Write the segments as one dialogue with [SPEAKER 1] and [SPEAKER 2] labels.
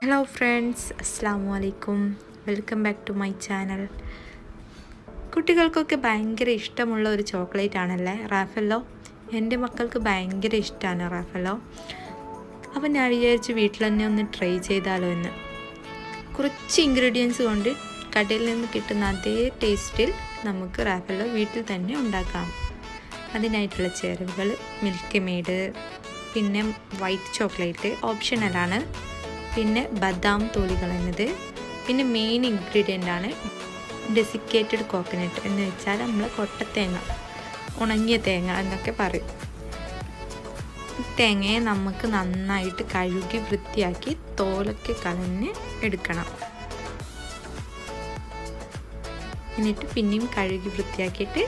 [SPEAKER 1] Hello friends, അസ്സലാമു അലൈക്കും. Welcome back to my channel. കുട്ടികൾക്കൊക്കെ ഭയങ്കര ഇഷ്ടമുള്ള ഒരു ചോക്ലേറ്റ് ആണല്ലേ റാഫെല്ലോ. എൻ്റെ മക്കൾക്ക് ഭയങ്കര ഇഷ്ടമാണ് റാഫെല്ലോ. അപ്പം ഞാൻ വിചാരിച്ചു വീട്ടിൽ തന്നെ ഒന്ന് ട്രൈ ചെയ്താലോ എന്ന്. കുറച്ച് ഇൻഗ്രീഡിയൻസ് കൊണ്ട് കടയിൽ നിന്ന് കിട്ടുന്ന അതേ ടേസ്റ്റിൽ നമുക്ക് റാഫെല്ലോ വീട്ടിൽ തന്നെ ഉണ്ടാക്കാം. അതിനായിട്ടുള്ള ചേരുവകൾ മിൽക്ക് മെയ്ഡ്, പിന്നെ വൈറ്റ് ചോക്ലേറ്റ് ഓപ്ഷണലാണ്, പിന്നെ ബദാം തോലി കളഞ്ഞത്, പിന്നെ മെയിൻ ഇൻഗ്രീഡിയൻ്റ് ആണ് ഡെസിക്കേറ്റഡ് കോക്കനട്ട് എന്ന് വെച്ചാൽ നമ്മൾ കൊട്ടത്തേങ്ങ, ഉണങ്ങിയ തേങ്ങ എന്നൊക്കെ പറയും. തേങ്ങയെ നമുക്ക് നന്നായിട്ട് കഴുകി വൃത്തിയാക്കി തോലൊക്കെ കളഞ്ഞ് എടുക്കണം. എന്നിട്ട് പിന്നെയും കഴുകി വൃത്തിയാക്കിയിട്ട്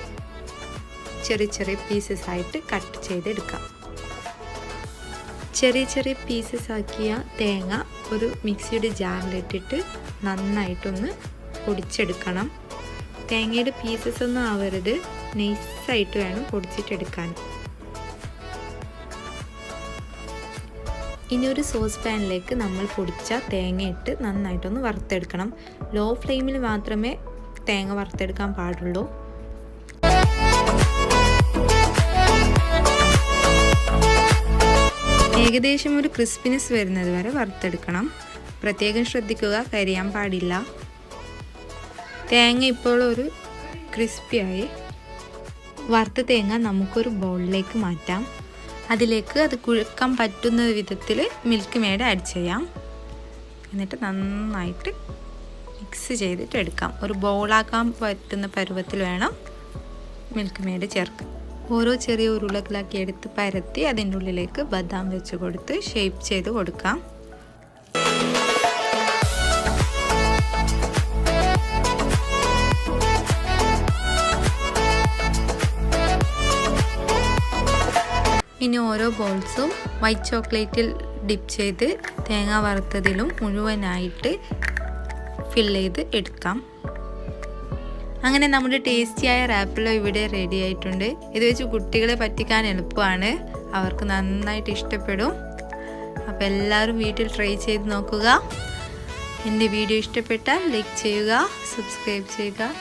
[SPEAKER 1] ചെറിയ ചെറിയ പീസസ് ആയിട്ട് കട്ട് ചെയ്തെടുക്കാം. ചെറിയ ചെറിയ പീസസ് ആക്കിയ തേങ്ങ ഒരു മിക്സിയുടെ ജാറിലിട്ടിട്ട് നന്നായിട്ടൊന്ന് പൊടിച്ചെടുക്കണം. തേങ്ങയുടെ പീസസ് ഒന്നും ആവരുത്, നൈസായിട്ട് വേണം പൊടിച്ചിട്ടെടുക്കാൻ. ഇനി ഒരു സോസ് പാനിലേക്ക് നമ്മൾ പൊടിച്ച തേങ്ങ ഇട്ട് നന്നായിട്ടൊന്ന് വറുത്തെടുക്കണം. ലോ ഫ്ലെയിമിൽ മാത്രമേ തേങ്ങ വറുത്തെടുക്കാൻ പാടുള്ളൂ. ഏകദേശം ഒരു ക്രിസ്പിനെസ് വരുന്നത് വരെ വറുത്തെടുക്കണം. പ്രത്യേകം ശ്രദ്ധിക്കുക, കരിയാൻ പാടില്ല. തേങ്ങ ഇപ്പോൾ ഒരു ക്രിസ്പിയായി. വറുത്ത തേങ്ങ നമുക്കൊരു ബൗളിലേക്ക് മാറ്റാം. അതിലേക്ക് അത് കുഴക്കാൻ പറ്റുന്ന വിധത്തിൽ മിൽക്ക് മെയ്ഡ് ആഡ് ചെയ്യാം. എന്നിട്ട് നന്നായിട്ട് മിക്സ് ചെയ്തിട്ട് എടുക്കാം. ഒരു ബൗളാക്കാൻ പറ്റുന്ന പരുവത്തിൽ വേണം മിൽക്ക് മെയ്ഡ് ചേർക്കാൻ. ഓരോ ചെറിയ ഉരുളകളാക്കി എടുത്ത് പരത്തി അതിൻ്റെ ഉള്ളിലേക്ക് ബദാം വെച്ച് കൊടുത്ത് ഷേപ്പ് ചെയ്ത് കൊടുക്കാം. ഇനി ഓരോ ബോൾസും വൈറ്റ് ചോക്ലേറ്റിൽ ഡിപ്പ് ചെയ്ത് തേങ്ങ വറുത്തതിലും മുഴുവനായിട്ട് ഫില്ല് ചെയ്ത് എടുക്കാം. അങ്ങനെ നമ്മുടെ ടേസ്റ്റിയായ റാഫെല്ലോ ഇവിടെ റെഡി ആയിട്ടുണ്ട്. ഇത് വെച്ച് കുട്ടികളെ പറ്റിക്കാൻ എളുപ്പമാണ്, അവർക്ക് നന്നായിട്ട് ഇഷ്ടപ്പെടും. അപ്പോൾ എല്ലാവരും വീട്ടിൽ ട്രൈ ചെയ്ത് നോക്കുക. എൻ്റെ വീഡിയോ ഇഷ്ടപ്പെട്ടാൽ ലൈക്ക് ചെയ്യുക, സബ്സ്ക്രൈബ് ചെയ്യുക.